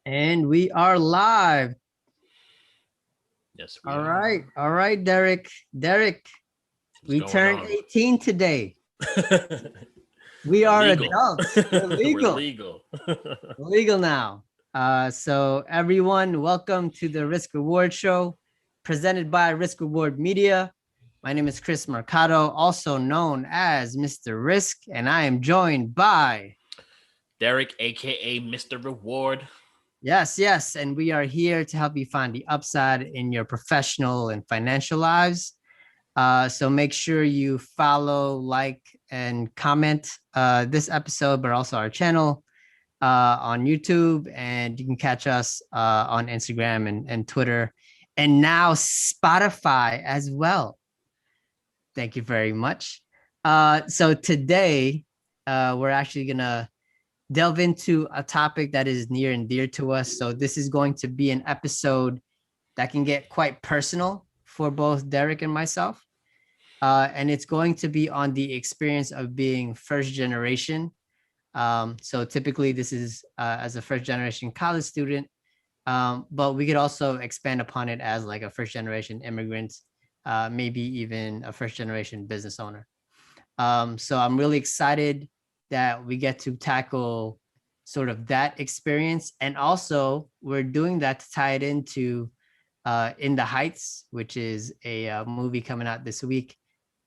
And we are live. Yes, we All are. right. All right, Derrick. Derrick, What's we going turned on? 18 today. We We're are legal. adults. We're We're legal. legal. Legal now. So everyone, welcome to the Risk Reward Show presented by Risk Reward Media. My name is Cris Mercado, also known as Mr. Risk, and I am joined by Derrick, aka Mr. Reward. yes, and we are here to help you find the upside in your professional and financial lives. So make sure you follow, like, and comment this episode, but also our channel on YouTube. And you can catch us on Instagram and Twitter, and now Spotify as well. Thank you very much. So today, we're actually going to delve into a topic that is near and dear to us. So this is going to be an episode that can get quite personal for both Derrick and myself. And it's going to be on the experience of being first generation. So typically, this is as a first generation college student, but we could also expand upon it as like a first generation immigrant, maybe even a first generation business owner. So I'm really excited that we get to tackle sort of that experience. And also, we're doing that to tie it into In the Heights, which is a movie coming out this week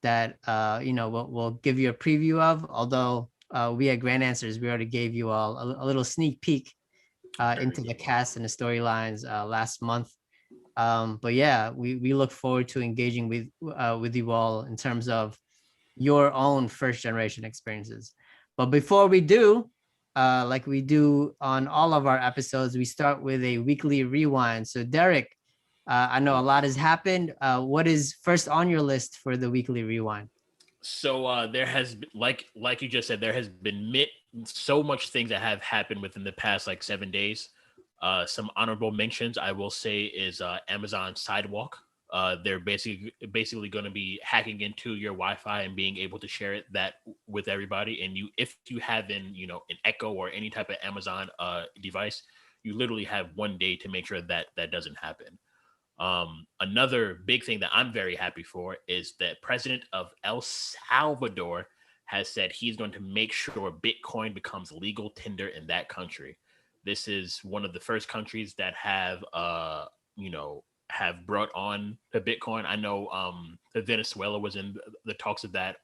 that we'll give you a preview of. Although we at GrantAnswers, we already gave you all a little sneak peek into the cast and the storylines last month. But yeah, we look forward to engaging with you all in terms of your own first generation experiences. But before we do, like we do on all of our episodes, we start with a weekly rewind. So Derrick, I know a lot has happened. What is first on your list for the weekly rewind? So there has been, like you just said, there has been so much things that have happened within the past like 7 days. Some honorable mentions I will say is Amazon Sidewalk. They're basically going to be hacking into your Wi-Fi and being able to share that with everybody. And if you have an Echo or any type of Amazon device, you literally have one day to make sure that that doesn't happen. Another big thing that I'm very happy for is that President of El Salvador has said he's going to make sure Bitcoin becomes legal tender in that country. This is one of the first countries that have brought on the Bitcoin. I know Venezuela was in the talks of that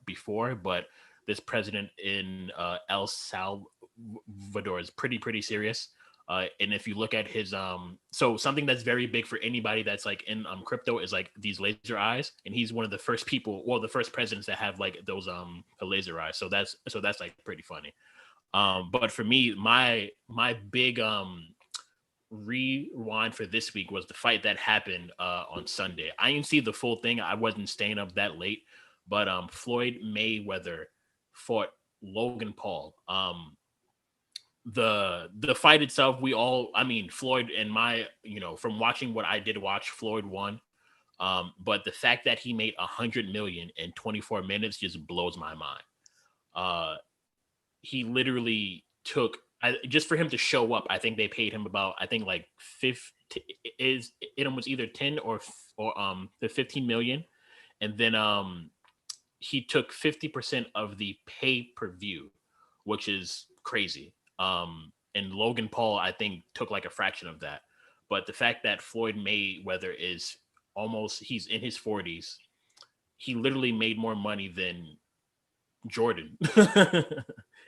before, but this president in El Salvador is pretty serious. And if you look at his so something that's very big for anybody that's like in crypto is like these laser eyes, and he's one of the first people, well, the first presidents that have like those the laser eyes. So that's like pretty funny. But for me, my big rewind for this week was the fight that happened on Sunday. I didn't see the full thing. I wasn't staying up that late, but Floyd Mayweather fought Logan Paul. The fight itself, Floyd and from watching what I did watch, Floyd won. But the fact that he made 100 million in 24 minutes just blows my mind. Uh, he literally took just for him to show up. I think they paid him about, I think like 50 is it was either 10 or the 15 million, and then he took 50% of the pay per view, which is crazy. And Logan Paul, I think, took like a fraction of that. But the fact that Floyd Mayweather is he's in his 40s, he literally made more money than Jordan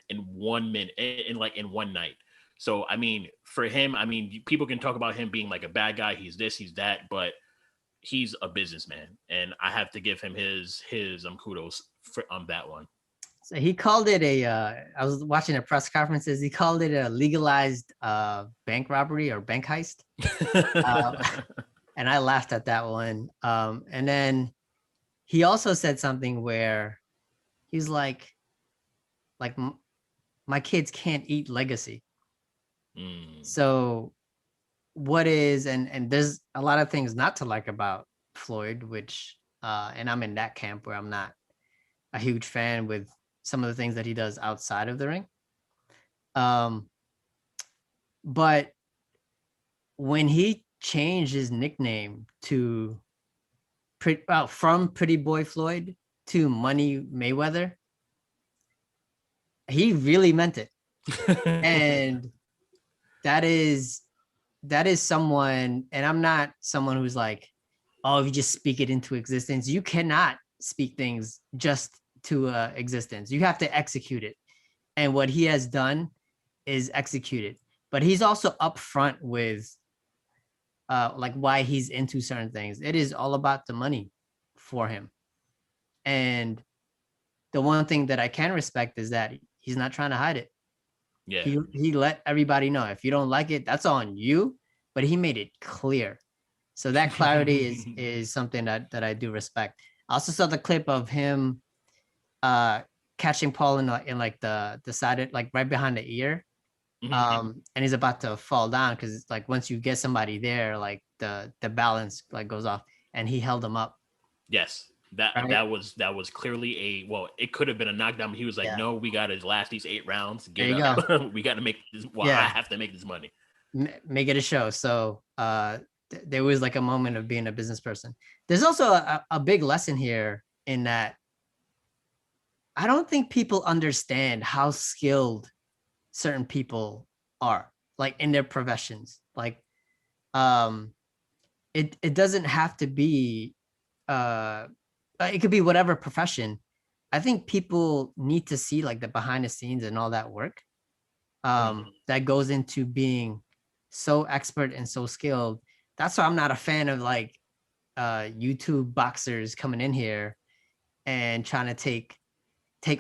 in 1 minute, in one night. So I mean, for him, I mean, people can talk about him being like a bad guy. He's this, he's that, but he's a businessman, and I have to give him his kudos for on that one. So he called it I was watching a press conferences. He called it a legalized bank robbery or bank heist. Uh, and I laughed at that one. And then he also said something where he's like my kids can't eat legacy. Mm. So what is, and there's a lot of things not to like about Floyd, which and I'm in that camp where I'm not a huge fan with some of the things that he does outside of the ring. Um, but when he changed his nickname to from Pretty Boy Floyd to Money Mayweather, he really meant it. And that is someone, and I'm not someone who's like, oh, if you just speak it into existence. You cannot speak things just to existence. You have to execute it. And what he has done is execute it. But he's also upfront with like why he's into certain things. It is all about the money for him. And the one thing that I can respect is that he's not trying to hide it. Yeah. He let everybody know, if you don't like it, that's on you. But he made it clear. So that clarity is something that I do respect. I also saw the clip of him catching Paul in like the side, like right behind the ear. And he's about to fall down because it's like once you get somebody there, like the balance like goes off, and he held him up. Yes. That was clearly it could have been a knockdown, but he was like, no, we gotta last these 8 rounds. Get up. We gotta make this. I have to make this money. Make it a show. So there was like a moment of being a business person. There's also a big lesson here in that I don't think people understand how skilled certain people are, like in their professions. Like it doesn't have to be it could be whatever profession. I think people need to see like the behind the scenes and all that work that goes into being so expert and so skilled. That's why I'm not a fan of like YouTube boxers coming in here and trying to take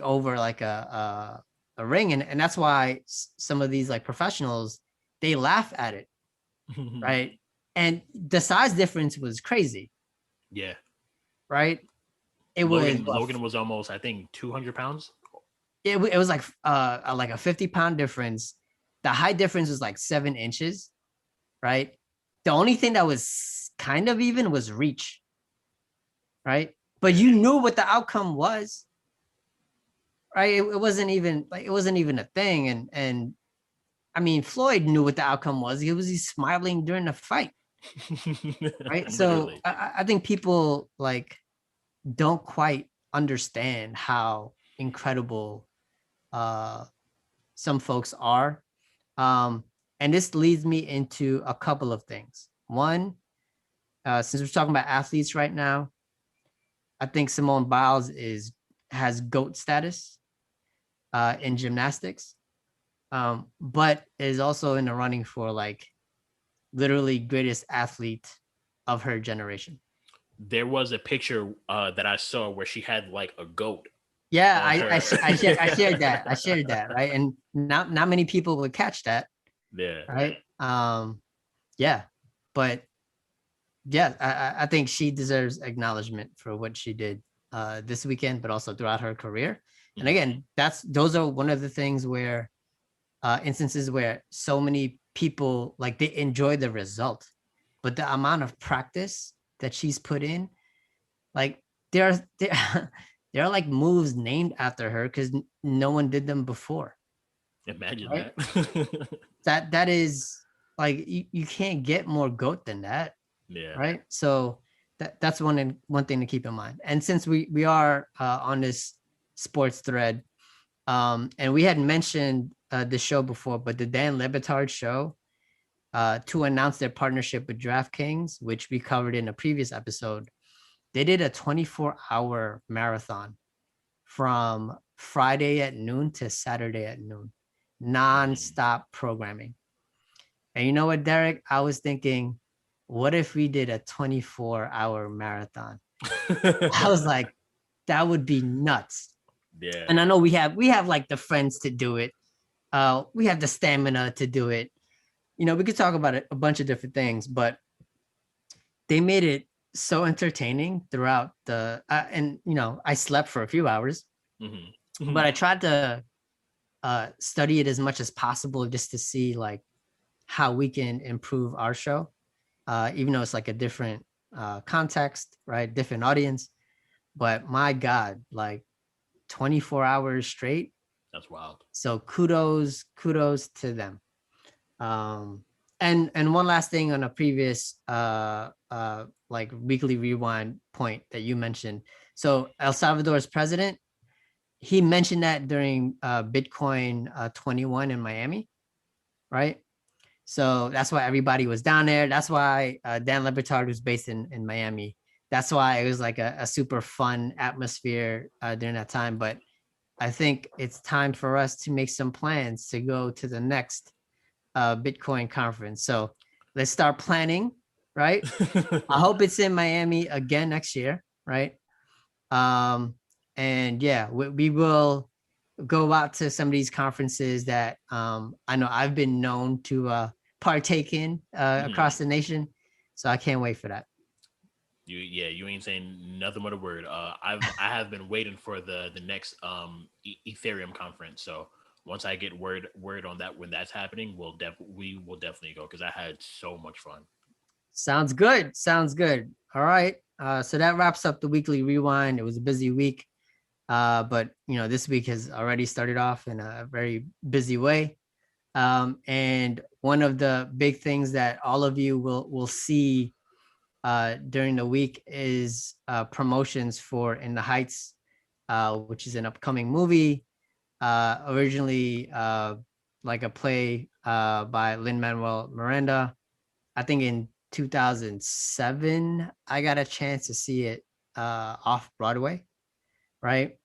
over like a ring. And that's why some of these like professionals, they laugh at it, right? And the size difference was crazy. Yeah. Right? Logan was almost, I think, 200 pounds. It was like a 50-pound difference. The height difference was like 7 inches, right? The only thing that was kind of even was reach, right? But you knew what the outcome was, right? It wasn't even a thing. And I mean, Floyd knew what the outcome was. He's smiling during the fight, right? So I think people like don't quite understand how incredible some folks are. And this leads me into a couple of things. One, since we're talking about athletes right now, I think Simone Biles has GOAT status in gymnastics, but is also in the running for like literally greatest athlete of her generation. There was a picture that I saw where she had like a goat. Yeah, I shared that. I shared that, right? And not many people would catch that. Yeah. Right. Yeah. But yeah, I think she deserves acknowledgement for what she did this weekend, but also throughout her career. And again, those are one of the things where instances where so many people like they enjoy the result, but the amount of practice that she's put in, like there are like moves named after her because no one did them before. Imagine right? that. that is like you can't get more GOAT than that. Yeah. Right. So that's one thing to keep in mind. And since we are on this sports thread, and we had mentioned the show before, but the Dan Le Batard show to announce their partnership with DraftKings, which we covered in a previous episode, they did a 24-hour marathon from Friday at noon to Saturday at noon, non-stop programming. And you know what, Derrick? I was thinking, what if we did a 24-hour marathon? I was like, that would be nuts. Yeah. And I know we have like the friends to do it. We have the stamina to do it. You know, we could talk about a bunch of different things, but they made it so entertaining throughout the and you know, I slept for a few hours, but I tried to study it as much as possible just to see like how we can improve our show, even though it's like a different context, right? Different audience. But my God, like 24 hours straight. That's wild. So kudos to them. And one last thing on a previous like weekly rewind point that you mentioned. So El Salvador's president, he mentioned that during Bitcoin 21 in Miami, right? So that's why everybody was down there. That's why Dan Le Batard was based in Miami. That's why it was like a super fun atmosphere during that time. But I think it's time for us to make some plans to go to the next Bitcoin conference. So let's start planning, right? I hope it's in Miami again next year, right? Um, and yeah, we will go out to some of these conferences that I know I've been known to partake in across the nation. So I can't wait for that. You ain't saying nothing but a word. I have been waiting for the next Ethereum conference. So once I get word on that when that's happening, we will definitely go because I had so much fun. Sounds good. Sounds good. All right. So that wraps up the weekly rewind. It was a busy week. But this week has already started off in a very busy way. And one of the big things that all of you will see during the week is promotions for In the Heights, which is an upcoming movie, originally like a play by Lin-Manuel Miranda. I think in 2007, I got a chance to see it off Broadway, right?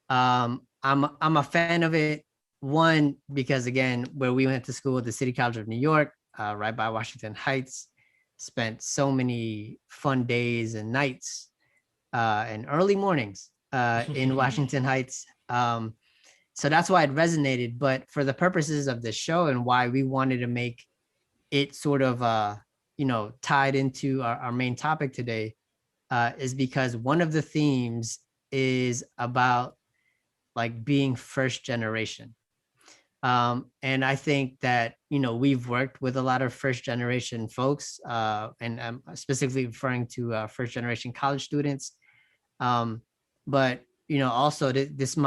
I'm a fan of it. One, because again, where we went to school at the City College of New York, right by Washington Heights, spent so many fun days and nights and early mornings in Washington Heights. So that's why it resonated. But for the purposes of the show and why we wanted to make it sort of tied into our main topic today, is because one of the themes is about like being first generation. And I think that, we've worked with a lot of first generation folks, and I'm specifically referring to first generation college students. But, also this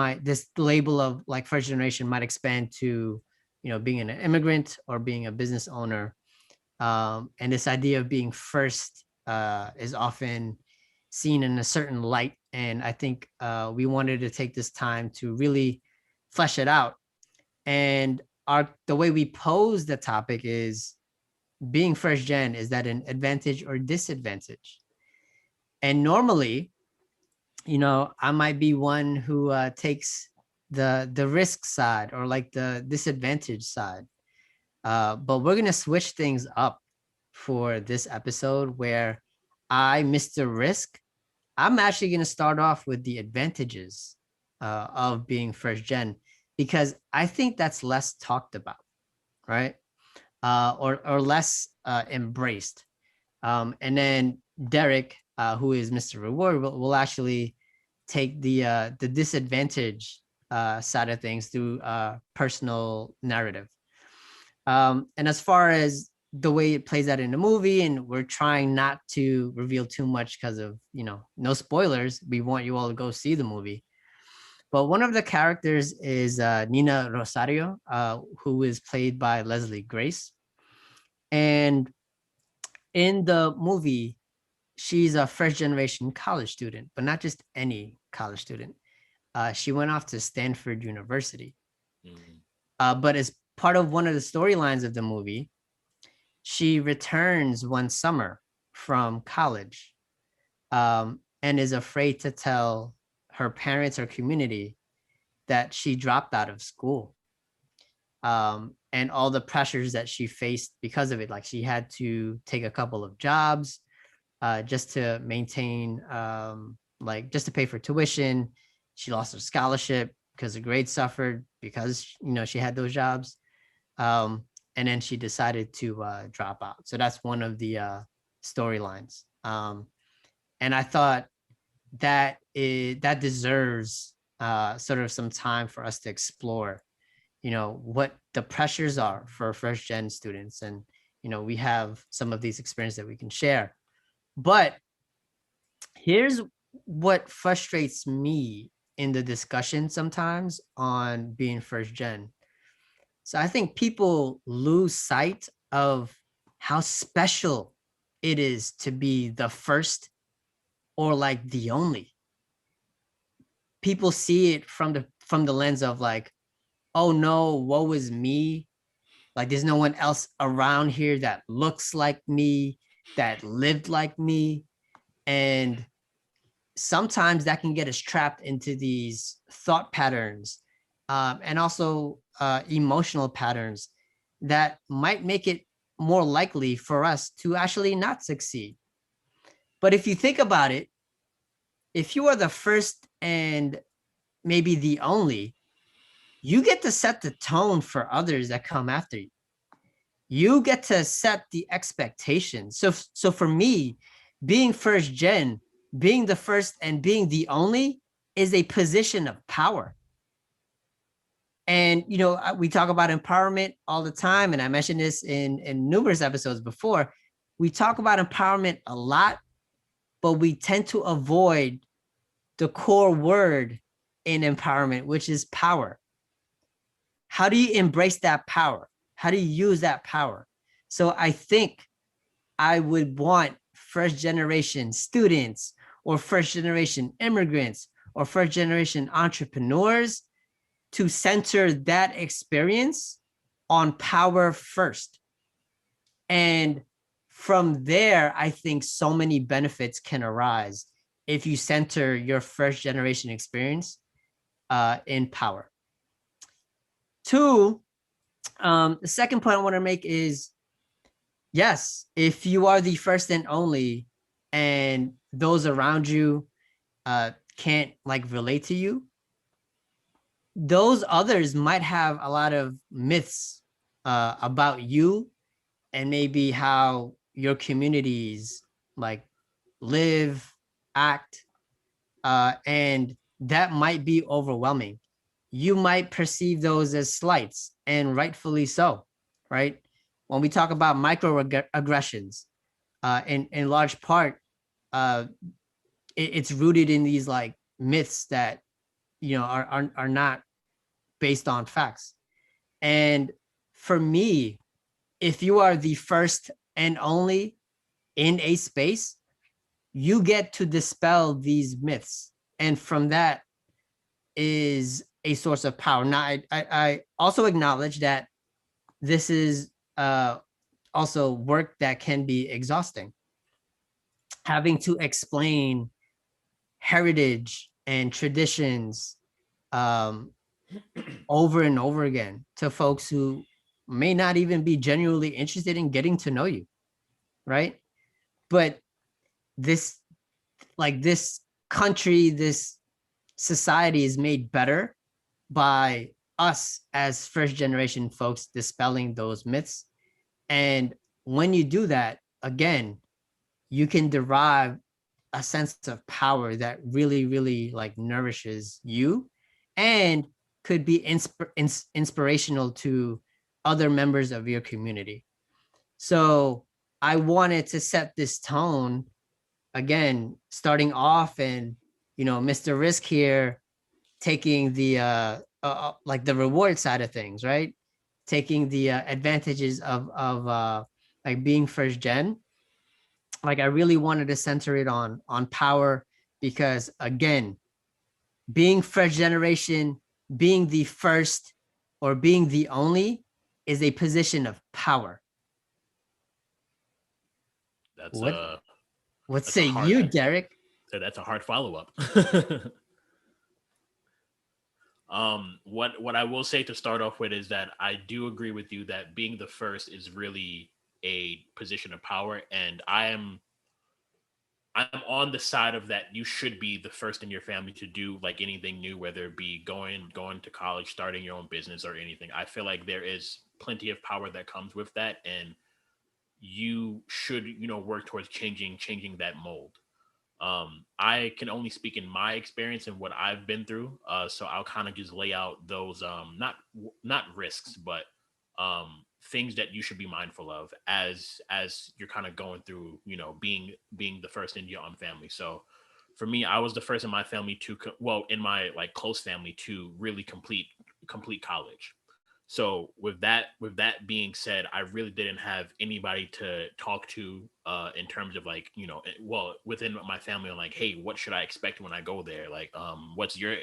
label of like first generation might expand to, being an immigrant or being a business owner. And this idea of being first is often seen in a certain light. And I think we wanted to take this time to really flesh it out. And the way we pose the topic is, being first gen, is that an advantage or disadvantage? And normally, I might be one who takes the risk side or like the disadvantage side. But we're gonna switch things up for this episode where Mr. Risk, I'm actually gonna start off with the advantages of being first gen, because I think that's less talked about, right? Or less embraced. And then Derrick, who is Mr. Reward, will actually take the disadvantage side of things through personal narrative. And as far as the way it plays out in the movie, and we're trying not to reveal too much because of, no spoilers. We want you all to go see the movie. But one of the characters is Nina Rosario, who is played by Leslie Grace. And in the movie, she's a first generation college student, but not just any college student. She went off to Stanford University. But as part of one of the storylines of the movie, she returns one summer from college, and is afraid to tell her parents or community that she dropped out of school, and all the pressures that she faced because of it. Like, she had to take a couple of jobs just to maintain, like just to pay for tuition. She lost her scholarship because her grades suffered because, she had those jobs. And then she decided to drop out. So that's one of the storylines. And I thought that deserves sort of some time for us to explore, what the pressures are for first gen students. And, we have some of these experiences that we can share. But here's what frustrates me in the discussion sometimes on being first gen. So I think people lose sight of how special it is to be the first or like the only. People see it from the lens of like, oh no, woe is me. Like there's no one else around here that looks like me, that lived like me. And sometimes that can get us trapped into these thought patterns, and also emotional patterns that might make it more likely for us to actually not succeed. But if you think about it, if you are the first and maybe the only, you get to set the tone for others that come after you. You get to set the expectations. So for me, being first gen, being the first and being the only is a position of power. And we talk about empowerment all the time, and I mentioned this in numerous episodes before. We talk about empowerment a lot, but we tend to avoid the core word in empowerment, which is power. How do you embrace that power? How do you use that power? So I think I would want first generation students or first generation immigrants or first generation entrepreneurs to center that experience on power first. And from there, I think so many benefits can arise if you center your first generation experience in power. Two, the second point I want to make is, yes, if you are the first and only and those around you can't like relate to you, those others might have a lot of myths about you and maybe how your communities like live, act, and that might be overwhelming. You might perceive those as slights, and rightfully so, right? When we talk about microaggressions, in large part, uh, it's rooted in these like myths that are not based on facts. And for me, if you are the first and only in a space, you get to dispel these myths, and from that is a source of power. Now, I also acknowledge that this is also work that can be exhausting. Having to explain heritage and traditions um, over and over again to folks who may not even be genuinely interested in getting to know you, right? But this, like this country, this society is made better by us as first generation folks dispelling those myths. And when you do that, again, you can derive a sense of power that really, really like nourishes you and could be inspirational to other members of your community. So I wanted to set this tone again, starting off, and Mr. Risk here taking the like the reward side of things, right? Taking the advantages of like being first gen. Like I really wanted to center it on power because again, being first generation, being the first or being the only is a position of power. That's What a what that's a say hard you, Derrick? that's a hard follow up. What I will say to start off with is that I do agree with you that being the first is really a position of power, and I'm on the side of that. You should be the first in your family to do like anything new, whether it be going to college, starting your own business, or anything. I feel like there is plenty of power that comes with that, and you should work towards changing that mold. I can only speak in my experience and what I've been through. So I'll kind of just lay out those not risks, but things that you should be mindful of as you're kind of going through, being the first in your own family. So for me, I was the first in my family to in my like close family to really complete college. So with that being said, I really didn't have anybody to talk to in terms of like, well, within my family on like, hey, what should I expect when I go there? Like, what's your,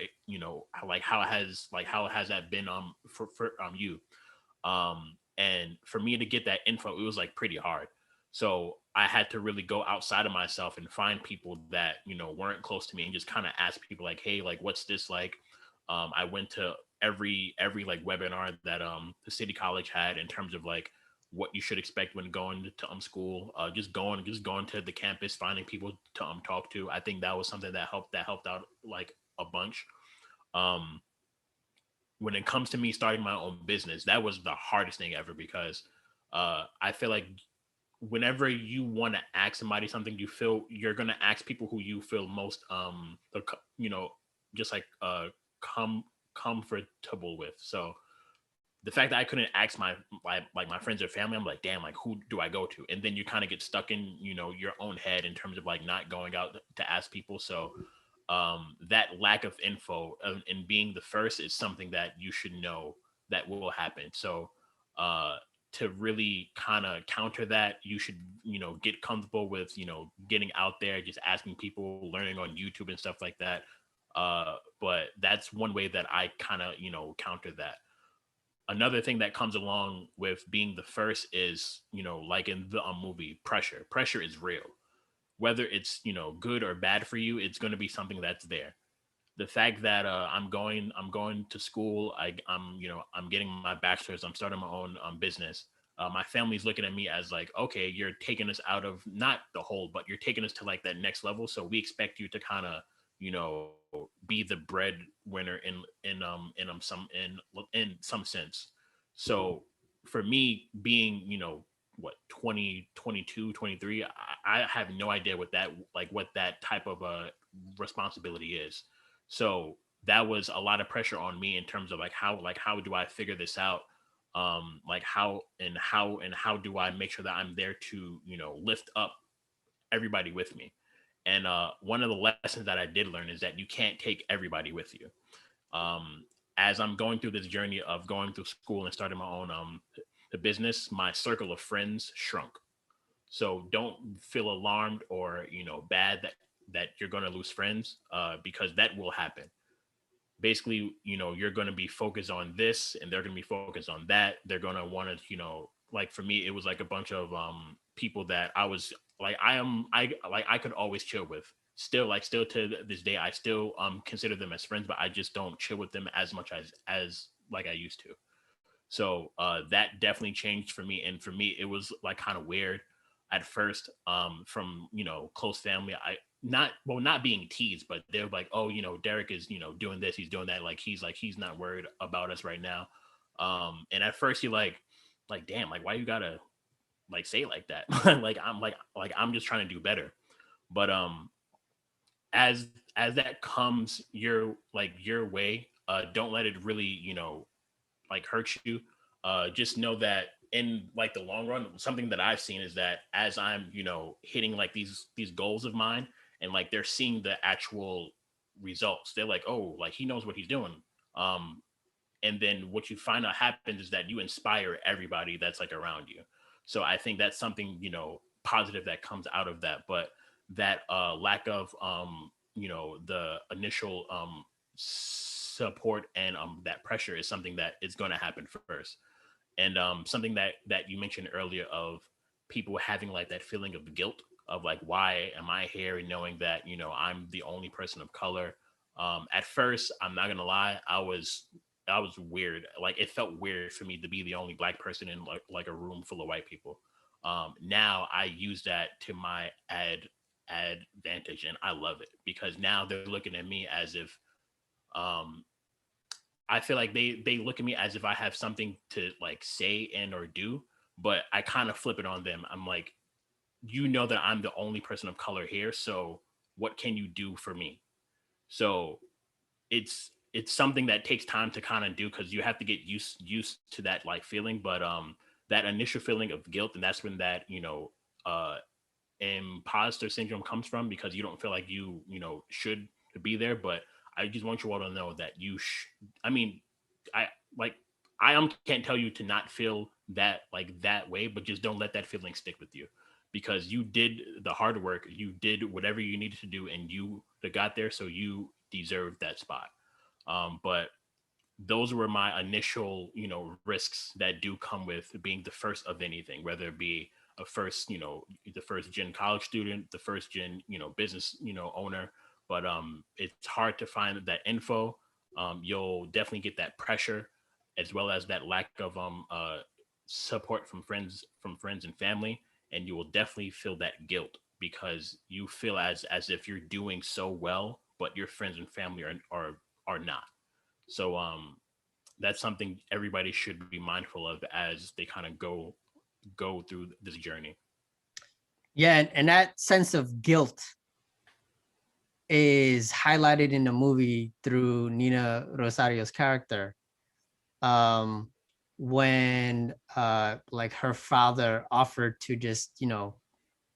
how has that been for you? And for me to get that info, it was like pretty hard. So I had to really go outside of myself and find people that, weren't close to me and just kind of ask people like, hey, like, what's this like? I went to every like webinar that the city college had in terms of like what you should expect when going to school. Just going to the campus, finding people to talk to. I think that was something that helped out like a bunch. Um, when it comes to me starting my own business, that was the hardest thing ever because I feel like whenever you want to ask somebody something, you feel you're gonna ask people who you feel most you know just like com- comfortable with. So the fact that I couldn't ask my friends or family, I'm like, damn, like who do I go to? And then you kind of get stuck in your own head in terms of like not going out to ask people. So that lack of info and being the first is something that you should know that will happen. So uh, to really kind of counter that, you should get comfortable with getting out there, just asking people, learning on YouTube and stuff like that. But that's one way that I kind of counter that. Another thing that comes along with being the first is like in the movie, pressure is real. Whether it's good or bad for you, it's going to be something that's there. The fact that I'm going to school, I'm getting my bachelor's, I'm starting my own business. My family's looking at me as like, okay, you're taking us out of not the hole, but you're taking us to like that next level, so we expect you to kind of be the breadwinner in some sense. So for me being what 20, 22, 23, I have no idea what that type of a responsibility is. So that was a lot of pressure on me in terms of how do I figure this out? Like how do I make sure that I'm there to, lift up everybody with me? And one of the lessons that I did learn is that you can't take everybody with you. Um, as I'm going through this journey of going through school and starting my own the business, my circle of friends shrunk. So don't feel alarmed or bad that you're going to lose friends because that will happen. Basically, you're going to be focused on this and they're going to be focused on that. They're going to want to, like for me, it was like a bunch of people that I was like, I could always chill with. Still to this day, I still consider them as friends, but I just don't chill with them as much as like I used to. So that definitely changed for me. And for me, it was like kind of weird at first from, close family. Not being teased, but they're like, oh, Derrick is, doing this, he's doing that. He's not worried about us right now. And at first you're like, damn, like, why you gotta like say it like that? like, I'm just trying to do better. But as that comes your way, don't let it really, like hurt you. Just know that in like the long run, something that I've seen is that as I'm, hitting like these goals of mine, and like they're seeing the actual results, they're like, oh, like he knows what he's doing. Um, and then what you find out happens is that you inspire everybody that's like around you. So I think that's something positive that comes out of that. But that lack of the initial support and that pressure is something that is going to happen first. And something that you mentioned earlier of people having like that feeling of guilt of like, why am I here, and knowing that I'm the only person of color. At first, I'm not gonna lie, I was weird. Like it felt weird for me to be the only black person in like a room full of white people. Now I use that to my advantage, and I love it because now they're looking at me as if um I feel like they look at me as if I have something to like say and or do, but I kind of flip it on them. I'm like, that I'm the only person of color here, so what can you do for me? So it's something that takes time to kind of do because you have to get used to that like feeling, but that initial feeling of guilt, and that's when that uh imposter syndrome comes from, because you don't feel like should be there. But I just want you all to know that I mean, I like can't tell you to not feel that like that way, but just don't let that feeling stick with you, because you did the hard work, you did whatever you needed to do, and you got there, so you deserve that spot. But those were my initial, risks that do come with being the first of anything, whether it be a first, the first gen college student, the first gen, business, owner. But it's hard to find that info. You'll definitely get that pressure, as well as that lack of support from friends and family, and you will definitely feel that guilt because you feel as if you're doing so well, but your friends and family are not. So that's something everybody should be mindful of as they kind of go through this journey. Yeah, and that sense of guilt is highlighted in the movie through Nina Rosario's character. When like her father offered to just,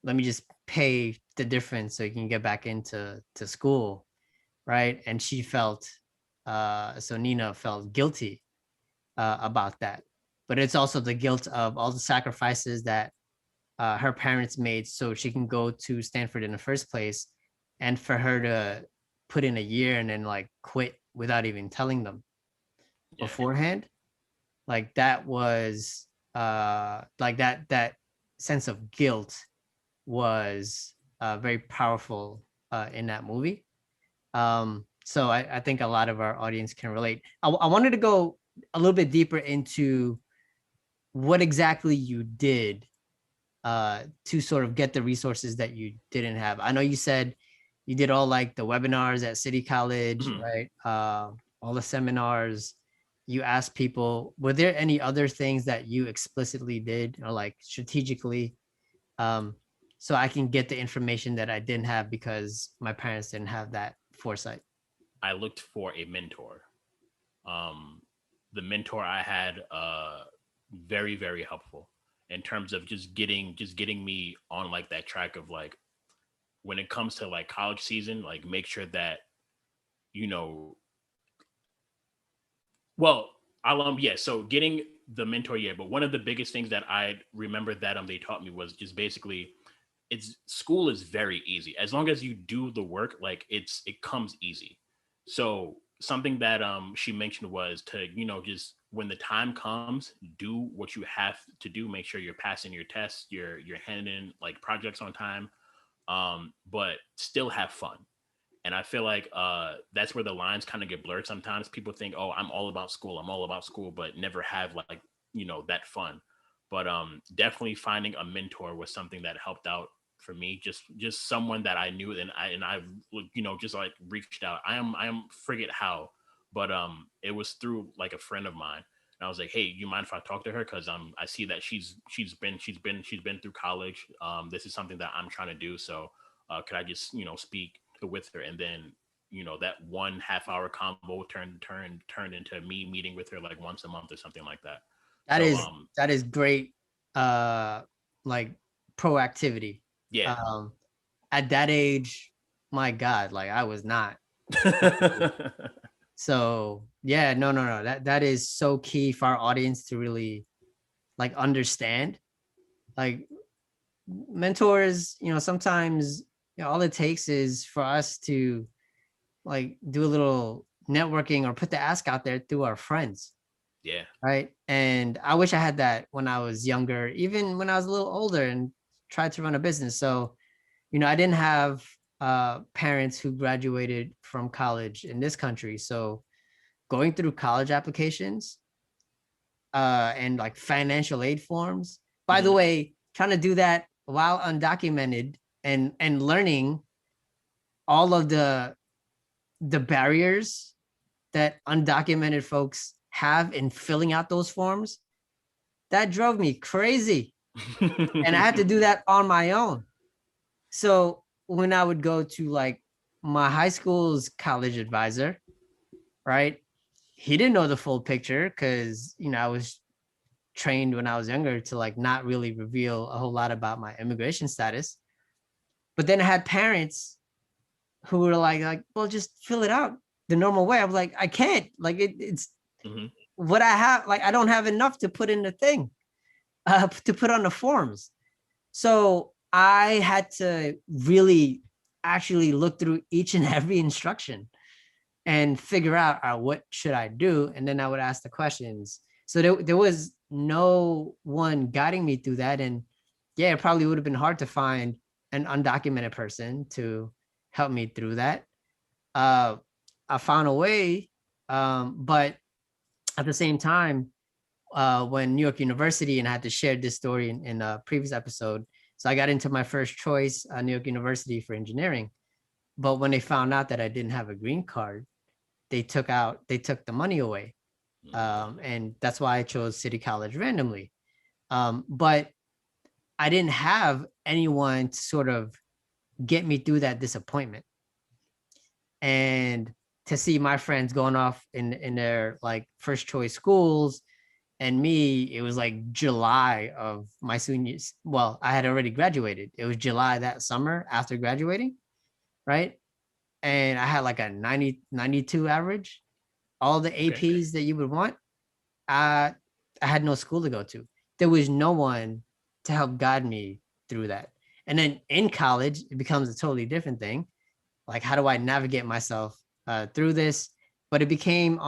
let me just pay the difference so you can get back into school, right? And she felt so Nina felt guilty about that. But it's also the guilt of all the sacrifices that her parents made so she can go to Stanford in the first place, and for her to put in a year and then like quit without even telling them beforehand. Like that was like that sense of guilt was very powerful in that movie. So I think a lot of our audience can relate. I wanted to go a little bit deeper into what exactly you did to sort of get the resources that you didn't have. I know you said you did all like the webinars at City College, right? All the seminars. You asked people, were there any other things that you explicitly did or like strategically, so I can get the information that I didn't have because my parents didn't have that foresight? I looked for a mentor. The mentor I had, very, very helpful in terms of just getting me on like that track of like, when it comes to like college season, like make sure that, you know, well, yeah, so getting the mentor, yeah, but one of the biggest things that I remember that they taught me was just basically, school is very easy as long as you do the work. Like it comes easy. So something that she mentioned was to, just when the time comes, do what you have to do. Make sure you're passing your tests, you're handing in like projects on time, but still have fun. And I feel like that's where the lines kind of get blurred. Sometimes people think, oh, I'm all about school, but never have like, that fun. But definitely finding a mentor was something that helped out for me. Just someone that I knew, and I just like reached out. I am forget how, but it was through like a friend of mine. And I was like, hey, you mind if I talk to her? Because I see that she's been through college. This is something that I'm trying to do. So could I just speak with her? And then that 1.5 hour combo turned into me meeting with her like once a month or something like that. That is great, like proactivity. Yeah. At that age, my God, like I was not. So yeah, no, that is so key for our audience to really like understand. Like mentors, sometimes all it takes is for us to like do a little networking or put the ask out there through our friends. Yeah. Right. And I wish I had that when I was younger, even when I was a little older and tried to run a business. So, I didn't have parents who graduated from college in this country. So going through college applications and like financial aid forms, by the way, trying to do that while undocumented and learning all of the barriers that undocumented folks have in filling out those forms, that drove me crazy. And I had to do that on my own. So when I would go to like my high school's college advisor, right? He didn't know the full picture because, I was trained when I was younger to like not really reveal a whole lot about my immigration status. But then I had parents who were like, well, just fill it out the normal way. I was like, I can't. Like it's what I have, like, I don't have enough to put in the thing, to put on the forms. So I had to really actually look through each and every instruction and figure out what should I do. And then I would ask the questions. So there was no one guiding me through that. And yeah, it probably would have been hard to find an undocumented person to help me through that. I found a way, but at the same time, when New York University, and I had to share this story in a previous episode. So I got into my first choice, New York University for engineering. But when they found out that I didn't have a green card, they took the money away. And that's why I chose City College randomly. But I didn't have anyone to sort of get me through that disappointment. And to see my friends going off in their like first choice schools, and me, it was like July of my seniors. Well, I had already graduated. It was July that summer after graduating, right? And I had like a 90, 92 average. All the APs that you would want, I had no school to go to. There was no one to help guide me through that. And then in college, it becomes a totally different thing. Like, how do I navigate myself through this? But it became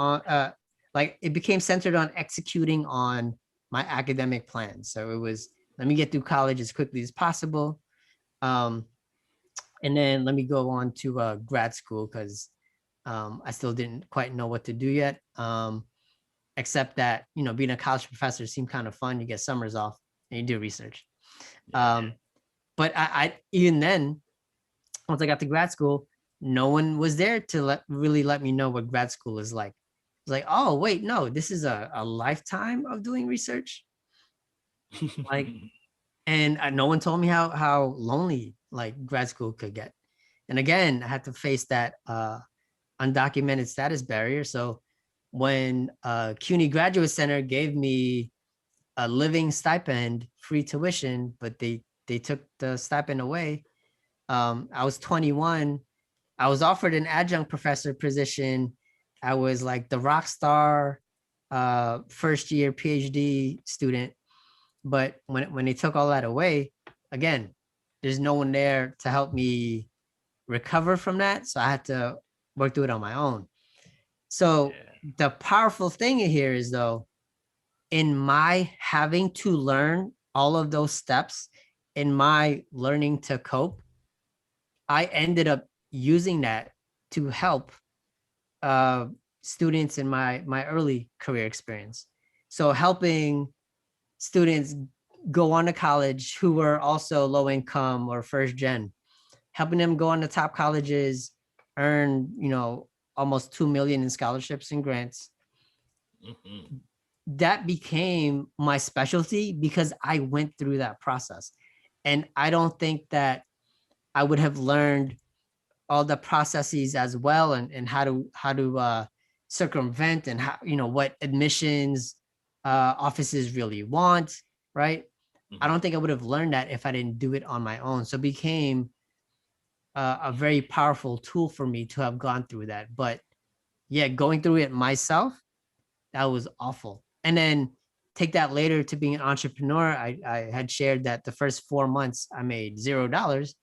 it became centered on executing on my academic plan. So it was, let me get through college as quickly as possible. And then let me go on to grad school, because I still didn't quite know what to do yet. Except that, being a college professor seemed kind of fun. You get summers off and you do research. But I even then, once I got to grad school, no one was there to really let me know what grad school is like. It's like, oh, wait, no, this is a lifetime of doing research. Like, and no one told me how lonely like grad school could get. And again, I had to face that undocumented status barrier. So when CUNY Graduate Center gave me a living stipend, free tuition, but they took the stipend away. I was 21. I was offered an adjunct professor position. I was like the rock star first year PhD student. But when they took all that away, again, there's no one there to help me recover from that. So I had to work through it on my own. So the powerful thing here is, though, in my having to learn all of those steps, in my learning to cope, I ended up using that to help students in my early career experience. So helping students go on to college who were also low income or first gen, helping them go on to top colleges, earn, almost 2 million in scholarships and grants. That became my specialty because I went through that process. And I don't think that I would have learned all the processes as well, and how to circumvent, and how, what admissions offices really want, right? I don't think I would have learned that if I didn't do it on my own. So it became a very powerful tool for me to have gone through that. But yeah, going through it myself, that was awful. And then take that later to being an entrepreneur. I had shared that the first 4 months I made $0.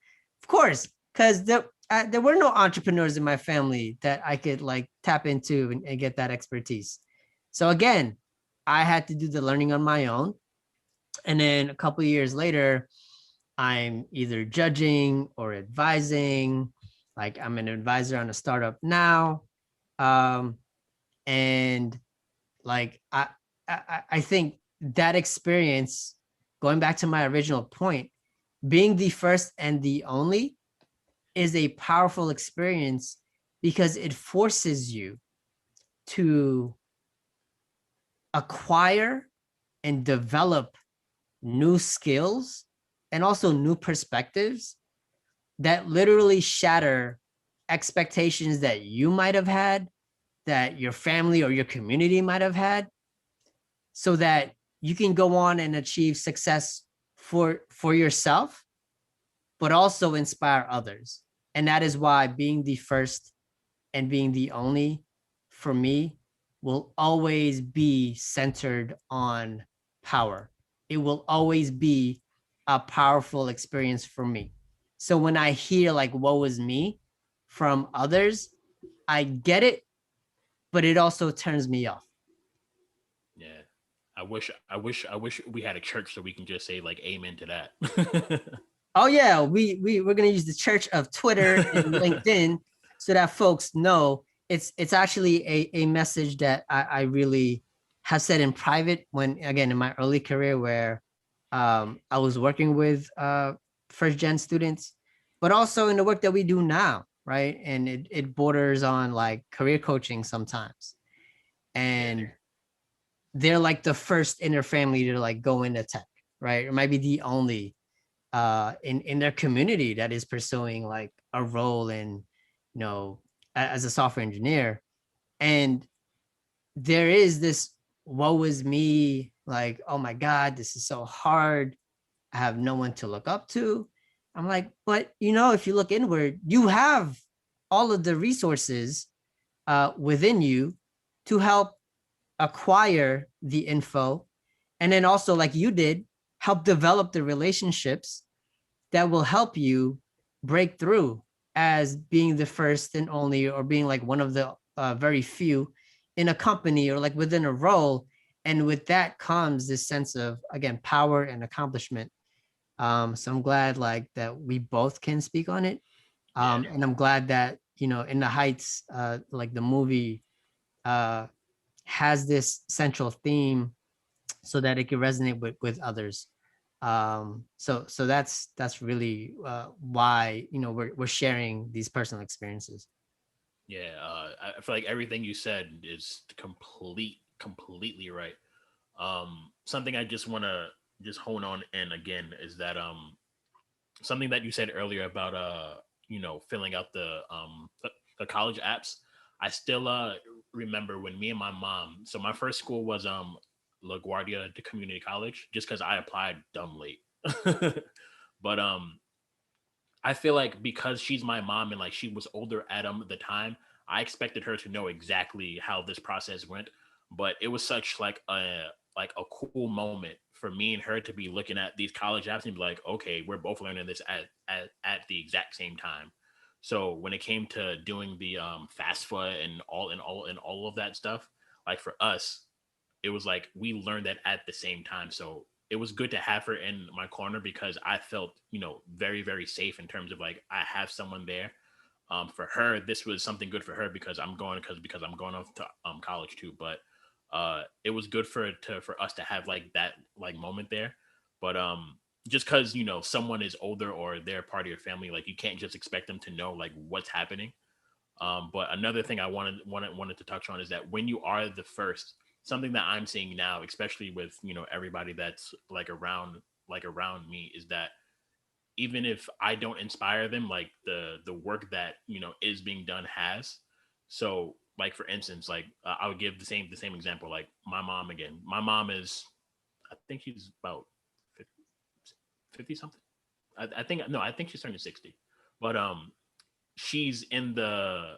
Of course, because there were no entrepreneurs in my family that I could like tap into and get that expertise. So again, I had to do the learning on my own. And then a couple of years later, I'm either judging or advising. Like, I'm an advisor on a startup now. And like, I think that experience, going back to my original point, being the first and the only is a powerful experience, because it forces you to acquire and develop new skills and also new perspectives that literally shatter expectations that you might have had, that your family or your community might have had, so that you can go on and achieve success for yourself, but also inspire others. And that is why being the first and being the only, for me, will always be centered on power. It will always be a powerful experience for me. So when I hear like woe is me from others, I get it, but it also turns me off. Yeah. I wish we had a church so we can just say like amen to that. Oh yeah, we're gonna use the church of Twitter and LinkedIn so that folks know it's actually a message that I really have said in private when again in my early career where I was working with first gen students, but also in the work that we do now, right? And it borders on like career coaching sometimes. Yeah. And they're like the first in their family to like go into tech, right? It might be the only in their community that is pursuing like a role in as a software engineer. And there is this woe is me, like, oh my god, this is so hard, I have no one to look up to. I'm like, but if you look inward, you have all of the resources within you to help acquire the info, and then also like you did, help develop the relationships that will help you break through as being the first and only, or being like one of the very few in a company or like within a role. And with that comes this sense of, again, power and accomplishment. So I'm glad like that we both can speak on it. Yeah. And I'm glad that, in the Heights, like the movie uh, has this central theme so that it can resonate with others. So that's really why we're sharing these personal experiences. Yeah. I feel like everything you said is completely right. Something I just want to just hone on in again is that something that you said earlier about filling out the college apps. I still remember when me and my mom. So my first school was LaGuardia to Community College, just because I applied dumb late. But I feel like because she's my mom and like she was older at the time, I expected her to know exactly how this process went. But it was such like a cool moment for me and her to be looking at these college apps and be like, okay, we're both learning this at the exact same time. So when it came to doing the FAFSA and all of that stuff, like for us, it was like we learned that at the same time. So it was good to have her in my corner because I felt, very, very safe in terms of like I have someone there. For her, this was something good for her because I'm going off to college too. But it was good for us to have like that like moment there. But just because someone is older or they're part of your family, like you can't just expect them to know like what's happening. But another thing I wanted to touch on is that when you are the first, something that I'm seeing now, especially with everybody that's like around me, is that even if I don't inspire them, like the work that is being done has. So like for instance, like I would give the same example. Like my mom again. My mom is, I think she's about 50 something. I think no, I think she's turning 60. But she's in the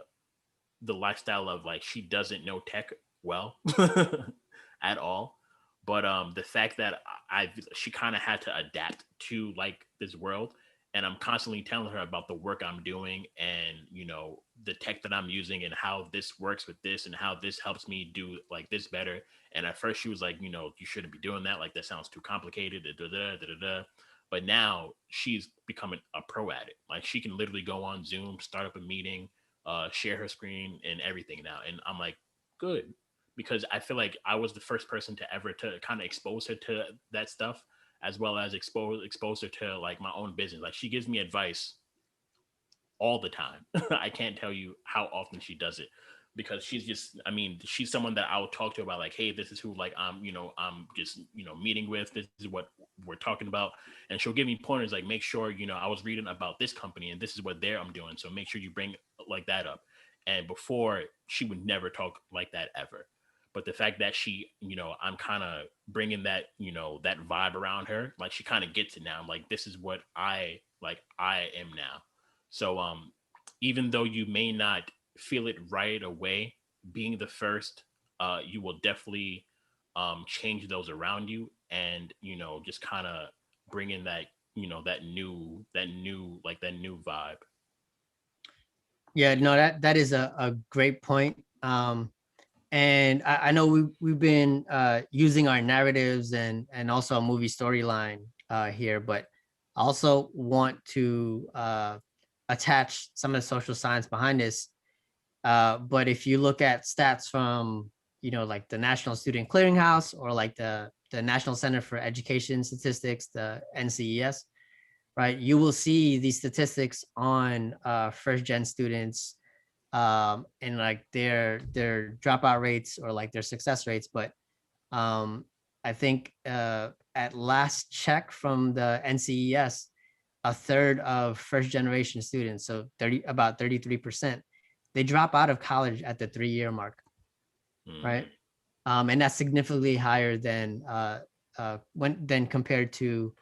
lifestyle of like she doesn't know tech well at all. But the fact that she kind of had to adapt to like this world, and I'm constantly telling her about the work I'm doing and the tech that I'm using and how this works with this and how this helps me do like this better. And at first she was like, you shouldn't be doing that, like that sounds too complicated, da, da, da, da, da. But now she's becoming a pro at it. Like she can literally go on Zoom, start up a meeting, share her screen and everything now. And I'm like, good, because I feel like I was the first person to ever to kind of expose her to that stuff, as well as expose her to like my own business. Like she gives me advice all the time. I can't tell you how often she does it because she's just, I mean, she's someone that I would talk to about like, hey, this is who like I'm just, meeting with. This is what we're talking about. And she'll give me pointers like, make sure, I was reading about this company and this is what I'm doing. So make sure you bring like that up. And before she would never talk like that ever. But the fact that she, I'm kind of bringing that, that vibe around her, like she kind of gets it now. Like, this is what I am now. So even though you may not feel it right away, being the first you will definitely change those around you, and just kind of bring in that that new vibe. Yeah, no, that is a great point. And I know we've been using our narratives and also a movie storyline here, but I also want to attach some of the social science behind this. But if you look at stats from like the National Student Clearinghouse or like the National Center for Education Statistics, the NCES, right, you will see these statistics on first gen students, and like their dropout rates or like their success rates. But I think at last check from the NCES, a third of first generation students, so about 33%, they drop out of college at the 3-year mark, right? And that's significantly higher than compared to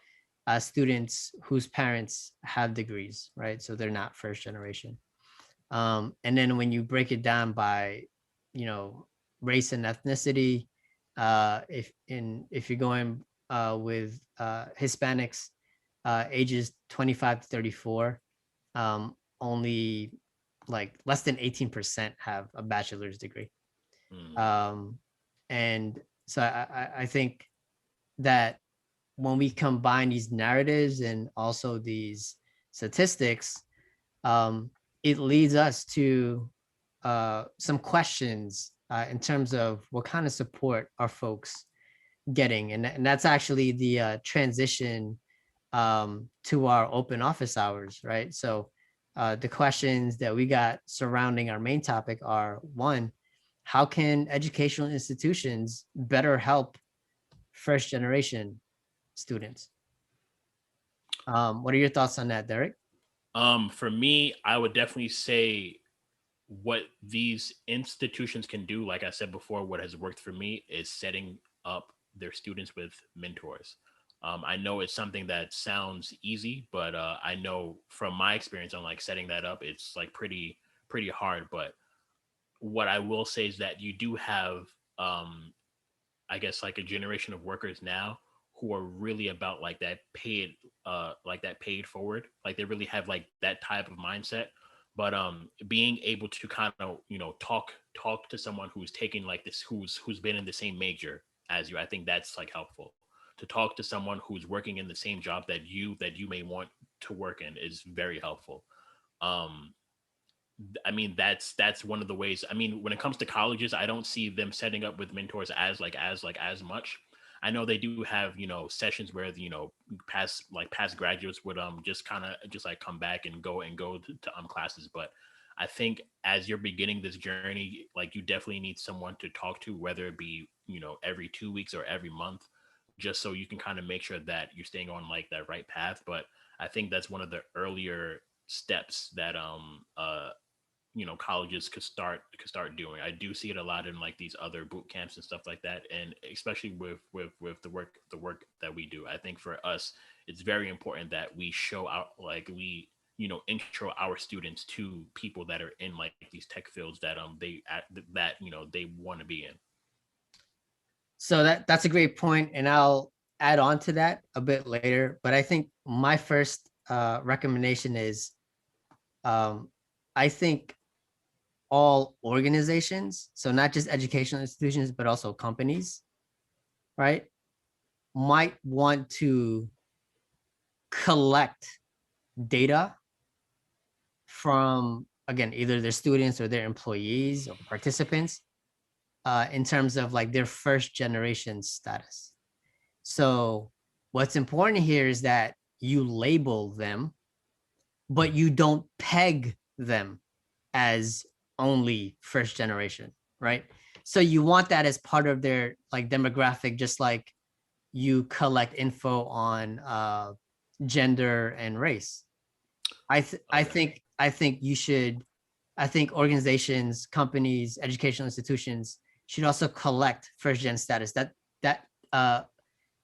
students whose parents have degrees, right? So they're not first generation. And then when you break it down by, race and ethnicity, if you're going with Hispanics, ages 25 to 34, only like less than 18% have a bachelor's degree. Um, and so I think that when we combine these narratives and also these statistics, um, it leads us to some questions in terms of what kind of support are folks getting, and that's actually the transition to our open office hours, right? So the questions that we got surrounding our main topic are: one, how can educational institutions better help first generation students? What are your thoughts on that, Derrick? For me, I would definitely say what these institutions can do, like I said before, what has worked for me is setting up their students with mentors. I know it's something that sounds easy, but I know from my experience on like setting that up, it's like pretty hard. But what I will say is that you do have, I guess, like a generation of workers now who are really about like that paid forward. Like they really have like that type of mindset. But being able to kind of talk to someone who's taking like this, who's been in the same major as you, I think that's like helpful. To talk to someone who's working in the same job that you may want to work in is very helpful. Um, I mean, that's one of the ways. I mean, when it comes to colleges, I don't see them setting up with mentors as much. I know they do have sessions where past graduates would just kind of just like come back and go to classes. But I think as you're beginning this journey, like you definitely need someone to talk to, whether it be every 2 weeks or every month, just so you can kind of make sure that you're staying on like that right path. But I think that's one of the earlier steps that colleges could start doing. I do see it a lot in like these other boot camps and stuff like that, and especially with the work that we do. I think for us it's very important that we show out, like we intro our students to people that are in like these tech fields that they want to be in. So that's a great point, and I'll add on to that a bit later. But I think my first recommendation is, I think all organizations, so not just educational institutions, but also companies, right, might want to collect data from, again, either their students or their employees or participants, in terms of like their first generation status. So what's important here is that you label them, but you don't peg them as only first generation, right? So you want that as part of their like demographic, just like you collect info on gender and race. I think you should. I think organizations, companies, educational institutions should also collect first gen status. That uh,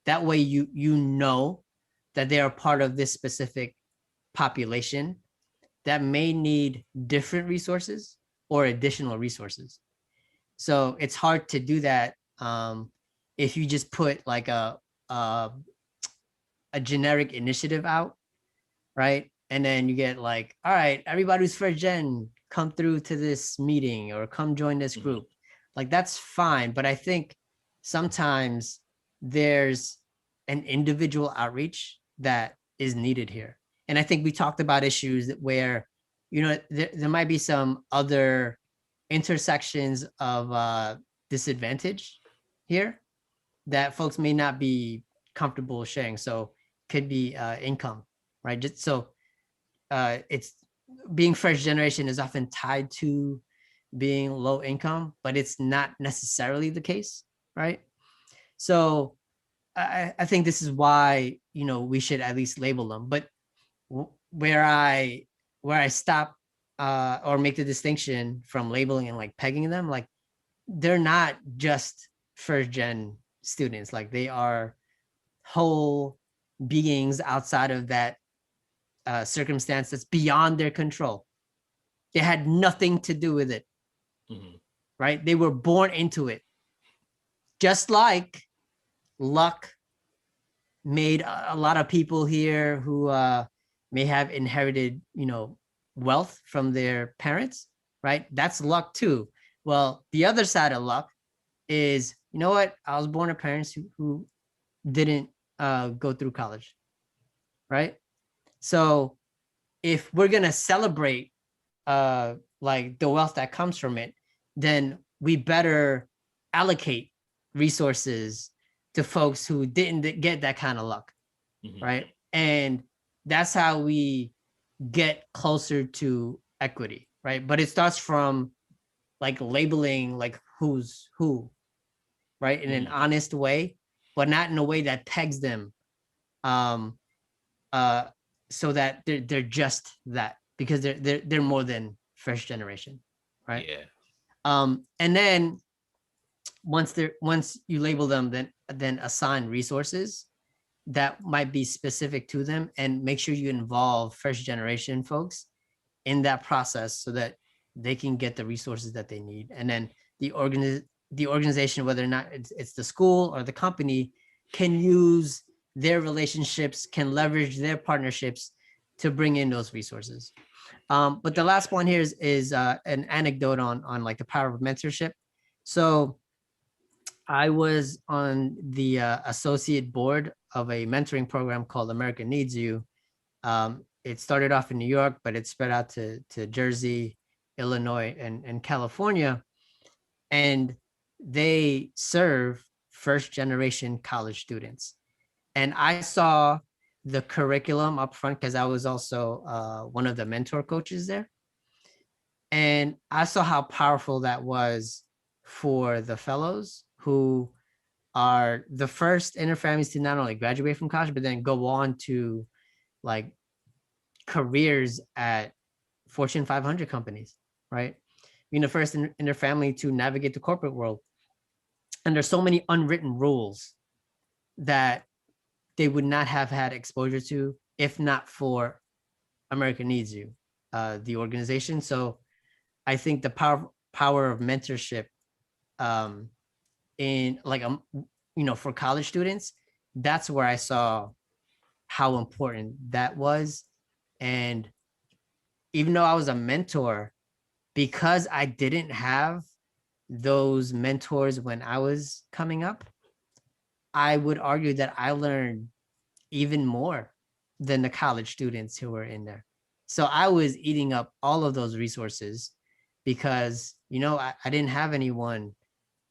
that way you know that they are part of this specific population that may need different resources or additional resources. So it's hard to do that if you just put like a generic initiative out, right? And then you get like, all right, everybody who's first gen, come through to this meeting or come join this group. Like that's fine. But I think sometimes there's an individual outreach that is needed here. And I think we talked about issues where, there might be some other intersections of disadvantage here that folks may not be comfortable sharing. So could be income, right? Just so it's being first generation is often tied to being low income, but it's not necessarily the case, right? So I think this is why we should at least label them. But where I stop or make the distinction from labeling and like pegging them, like they're not just first gen students, like they are whole beings outside of that circumstance that's beyond their control. They had nothing to do with it, right? They were born into it. Just like luck made a lot of people here who may have inherited, wealth from their parents, right? That's luck too. Well, the other side of luck is, you know what? I was born to parents who didn't go through college, right? So if we're gonna celebrate like the wealth that comes from it, then we better allocate resources to folks who didn't get that kind of luck, right? And that's how we get closer to equity, right? But it starts from like labeling like who's who, right? In an honest way, but not in a way that pegs them um so that they're just that, because they're more than first generation, right? And then once you label them, then assign resources that might be specific to them, and make sure you involve first generation folks in that process so that they can get the resources that they need. And then the organization, whether or not it's the school or the company, can use their relationships, can leverage their partnerships to bring in those resources. But the last one here is an anecdote on like the power of mentorship. So I was on the associate board of a mentoring program called America Needs You. It started off in New York, but it spread out to Jersey, Illinois, and California. And they serve first generation college students. And I saw the curriculum up front because I was also one of the mentor coaches there. And I saw how powerful that was for the fellows who are the first in their families to not only graduate from college, but then go on to like careers at Fortune 500 companies, right? Being the first in their family to navigate the corporate world. And there's so many unwritten rules that they would not have had exposure to if not for America Needs You, the organization. So I think the power of mentorship in like for college students, that's where I saw how important that was. And even though I was a mentor, because I didn't have those mentors when I was coming up, I would argue that I learned even more than the college students who were in there. So I was eating up all of those resources because, I didn't have anyone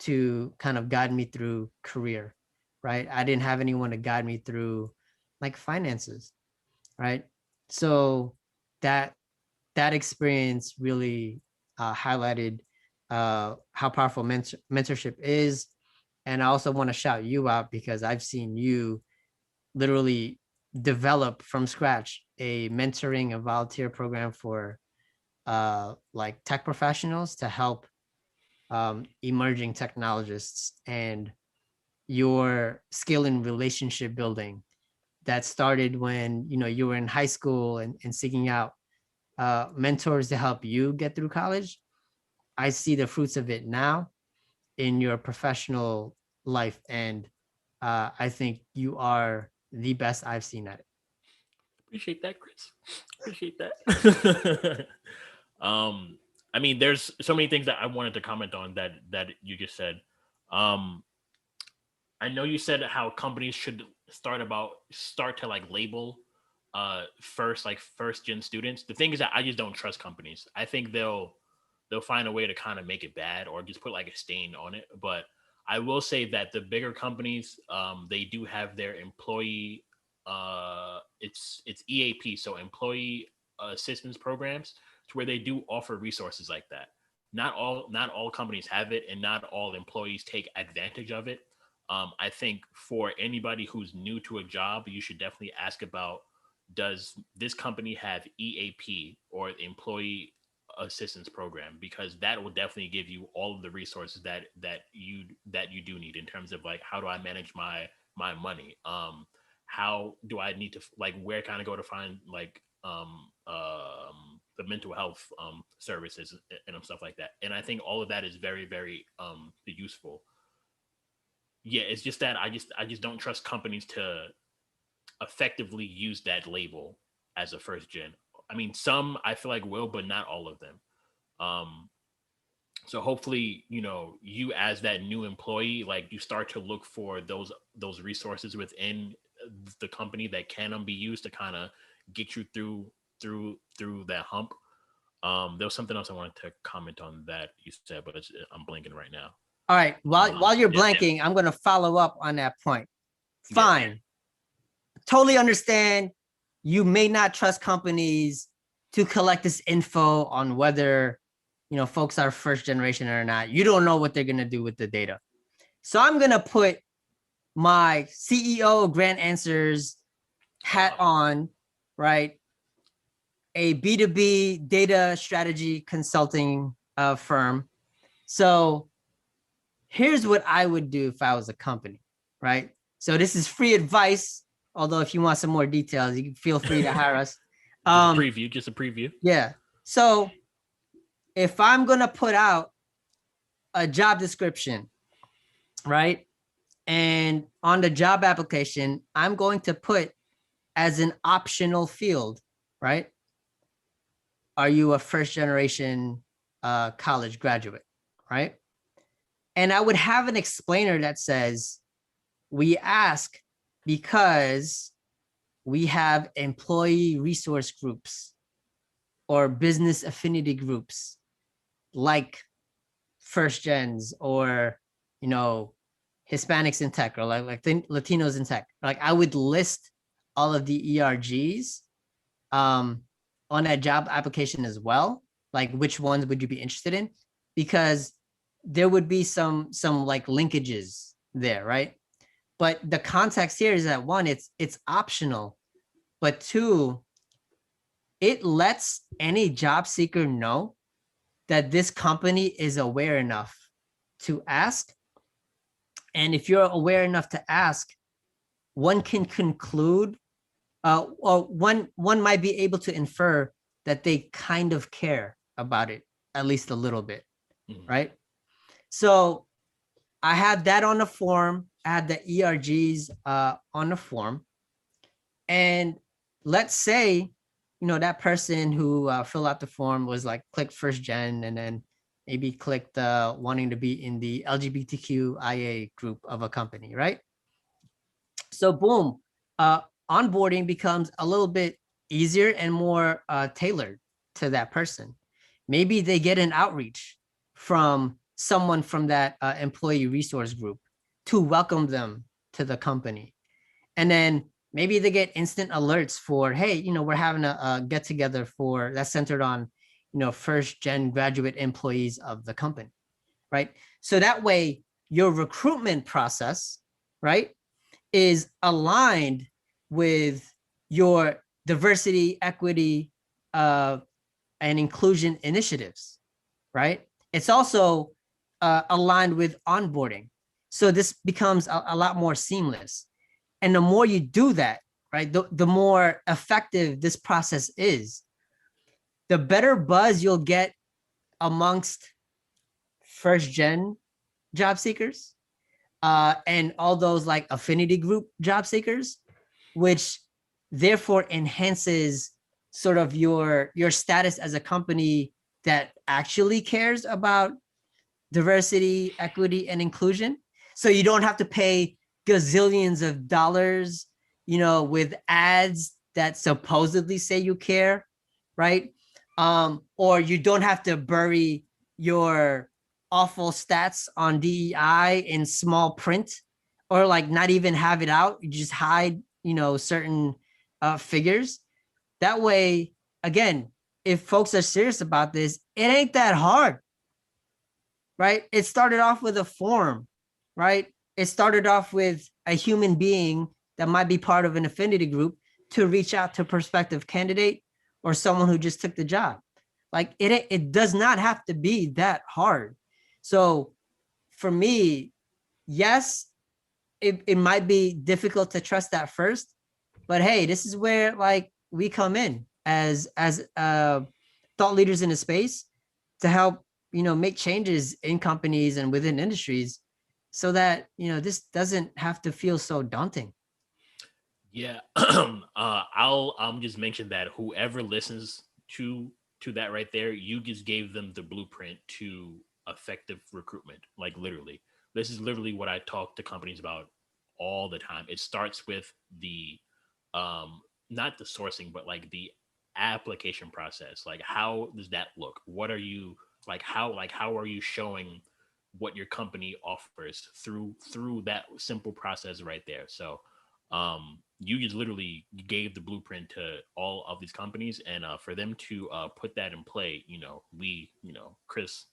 to kind of guide me through career, right? I didn't have anyone to guide me through like finances, right? So that experience really highlighted how powerful mentorship is. And I also want to shout you out because I've seen you literally develop from scratch a mentoring and volunteer program for like tech professionals to help emerging technologists, and your skill in relationship building that started when you were in high school and seeking out mentors to help you get through college. I see the fruits of it now. in your professional life. And I think you are the best I've seen at it. Appreciate that, Chris. Appreciate that. I mean, there's so many things that I wanted to comment on that you just said. I know you said how companies should start to like label first gen students. The thing is that I just don't trust companies. I think they'll find a way to kind of make it bad or just put like a stain on it. But I will say that the bigger companies, they do have their employee it's EAP, so employee assistance programs, to where they do offer resources like that. Not all companies have it, and not all employees take advantage of it. I think for anybody who's new to a job, you should definitely ask about, does this company have EAP or employee assistance program? Because that will definitely give you all of the resources that you do need in terms of like, how do I manage my money? How do I need to, like, where can I go to find like the mental health services and stuff like that? And I think all of that is very, very useful. Yeah, it's just that I just don't trust companies to effectively use that label as a first gen. I mean, some I feel like will, but not all of them. So hopefully, you as that new employee, like, you start to look for those resources within the company that can be used to kind of get you through that hump. There was something else I wanted to comment on that you said, but I'm blanking right now. All right. While you're blanking, I'm going to follow up on that point. Fine. Yeah. Totally understand. You may not trust companies to collect this info on whether, folks are first generation or not. You don't know what they're going to do with the data. So I'm going to put my CEO GrantAnswers hat on, right? A B2B data strategy consulting firm. So here's what I would do if I was a company, right? So this is free advice. Although if you want some more details, you can feel free to hire us. Just a preview. Yeah. So if I'm going to put out a job description, right? And on the job application, I'm going to put as an optional field, right? Are you a first generation college graduate, right? And I would have an explainer that says, we ask because we have employee resource groups or business affinity groups like first gens or, Hispanics in tech or like Latinos in tech. Like, I would list all of the ERGs on that job application as well. Like, which ones would you be interested in? Because there would be some like linkages there, right? But the context here is that, one, it's optional, but two, it lets any job seeker know that this company is aware enough to ask. And if you're aware enough to ask, one can conclude, or one might be able to infer that they kind of care about it, at least a little bit, right? So I have that on the form. I have the ERGs on the form. And let's say, that person who filled out the form was like, click first gen, and then maybe clicked wanting to be in the LGBTQIA group of a company, right? So boom, onboarding becomes a little bit easier and more tailored to that person. Maybe they get an outreach from someone from that employee resource group to welcome them to the company. And then maybe they get instant alerts for, hey, we're having a get together that's centered on, first gen graduate employees of the company, right? So that way your recruitment process, right, is aligned with your diversity, equity, and inclusion initiatives, right? It's also aligned with onboarding. So this becomes a lot more seamless. And the more you do that, right, the more effective this process is, the better buzz you'll get amongst first gen job seekers, and all those like affinity group job seekers, which therefore enhances sort of your status as a company that actually cares about diversity, equity, and inclusion. So you don't have to pay gazillions of dollars, with ads that supposedly say you care, right? Or you don't have to bury your awful stats on DEI in small print, or like not even have it out. You just hide, certain figures. That way, again, if folks are serious about this, it ain't that hard, right? It started off with a form, right? It started off with a human being that might be part of an affinity group to reach out to a prospective candidate or someone who just took the job. Like it does not have to be that hard. So for me, yes, it might be difficult to trust that first, but hey, this is where like we come in as thought leaders in the space to help make changes in companies and within industries, so that this doesn't have to feel so daunting. Yeah. I'll just mention that whoever listens to that right there, you just gave them the blueprint to effective recruitment. Like literally, this is literally what I talk to companies about all the time. It starts with the not the sourcing, but like the application process. Like how does that look? What are you how are you showing what your company offers through that simple process right there? So you just literally gave the blueprint to all of these companies, and for them to put that in play, we, Cris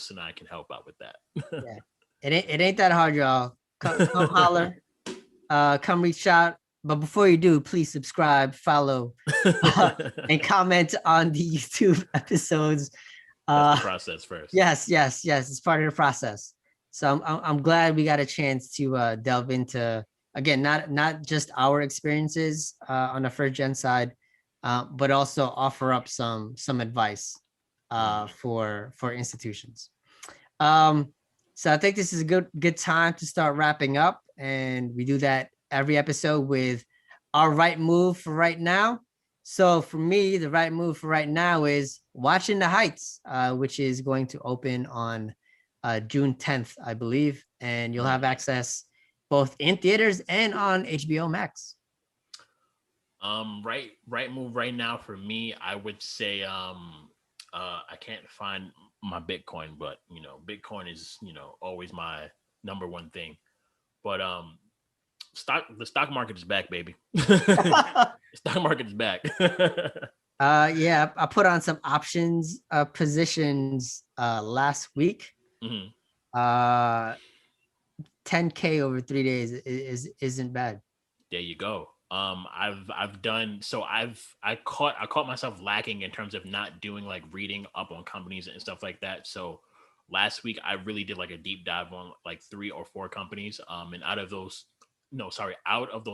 and I can help out with that. Yeah, it ain't that hard, y'all. Come holler, come reach out. But before you do, please subscribe, follow, and comment on the YouTube episodes. That's the process first. Yes. It's part of the process. So I'm glad we got a chance to delve into, again, not just our experiences on the first gen side, but also offer up some advice for institutions. So I think this is a good time to start wrapping up, and we do that every episode with our right move for right now. So for me, the right move for right now is Watching the Heights, which is going to open on June 10th, I believe, and you'll have access both in theaters and on HBO Max. Right move right now for me, I would say I can't find my Bitcoin, but Bitcoin is always my number one thing. But the stock market is back, baby. Stock market is back. Yeah, I put on some options positions last week. Mm-hmm. 10K over 3 days isn't bad. There you go. I've done so. I caught myself lacking in terms of not doing like reading up on companies and stuff like that. So last week I really did like a deep dive on like 3 or 4 companies. And out of those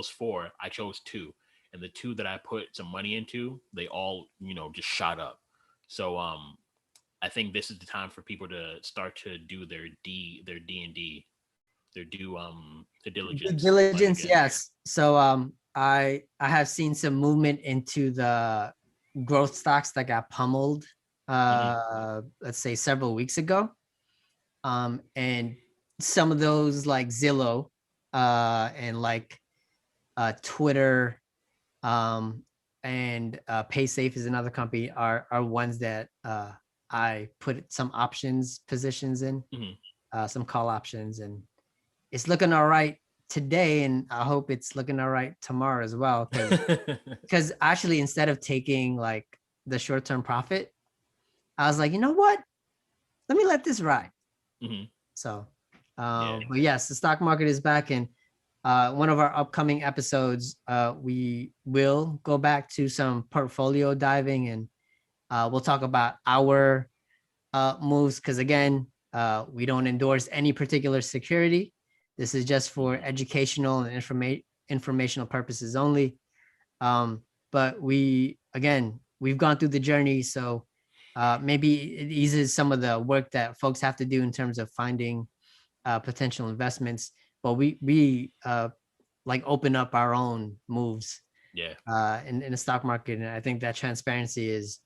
4, I chose 2, and the 2 that I put some money into, they all just shot up. So I think this is the time for people to start to do their D&D, their due diligence. Diligence, yes. So I have seen some movement into the growth stocks that got pummeled let's say several weeks ago. And some of those like Zillow and like Twitter and PaySafe is another company, are ones that I put some options positions in, some call options, and it's looking all right today, and I hope it's looking all right tomorrow as well. Because actually, instead of taking like the short-term profit, I was like, you know what? Let me let this ride. So, but yes, the stock market is back, and one of our upcoming episodes, we will go back to some portfolio diving, and we'll talk about our moves. Because again, we don't endorse any particular security. This is just for educational and informational purposes only. But we've gone through the journey, so maybe it eases some of the work that folks have to do in terms of finding potential investments, but we like open up our own moves Yeah. in the stock market. And I think that transparency is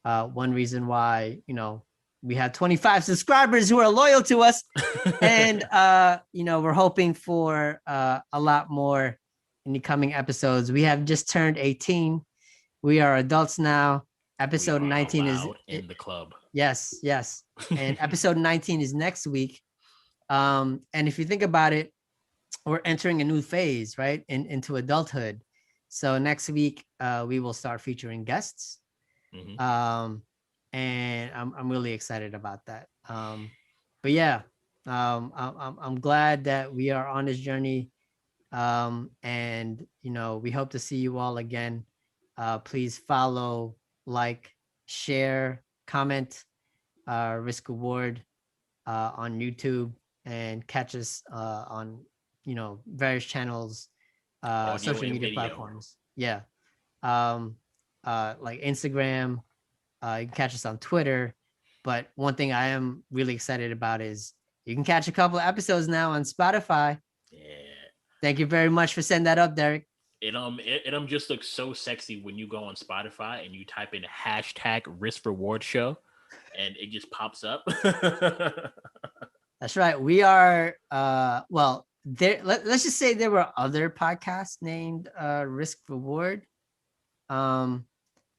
one reason why, we have 25 subscribers who are loyal to us. And, we're hoping for a lot more in the coming episodes. We have just turned 18. We are adults now. Episode 19 is in the club. Yes. And episode 19 is next week. And if you think about it, we're entering a new phase, right? Into adulthood. So next week, we will start featuring guests. Mm-hmm. And I'm really excited about that. But yeah, I'm glad that we are on this journey. And we hope to see you all again. Please follow, like, share, comment, RiskReward on YouTube, and catch us on various channels, social media platforms. Yeah. Like Instagram. You can catch us on Twitter. But one thing I am really excited about is you can catch a couple of episodes now on Spotify. Yeah. Thank you very much for setting that up, Derrick. It just looks so sexy when you go on Spotify and you type in #RiskReward show, and it just pops up. That's right. We are well, there. Let's just say there were other podcasts named RiskReward.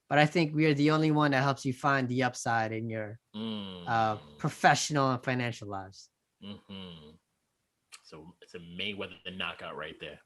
But I think we are the only one that helps you find the upside in your professional and financial lives. Mm-hmm. So it's a Mayweather knockout right there.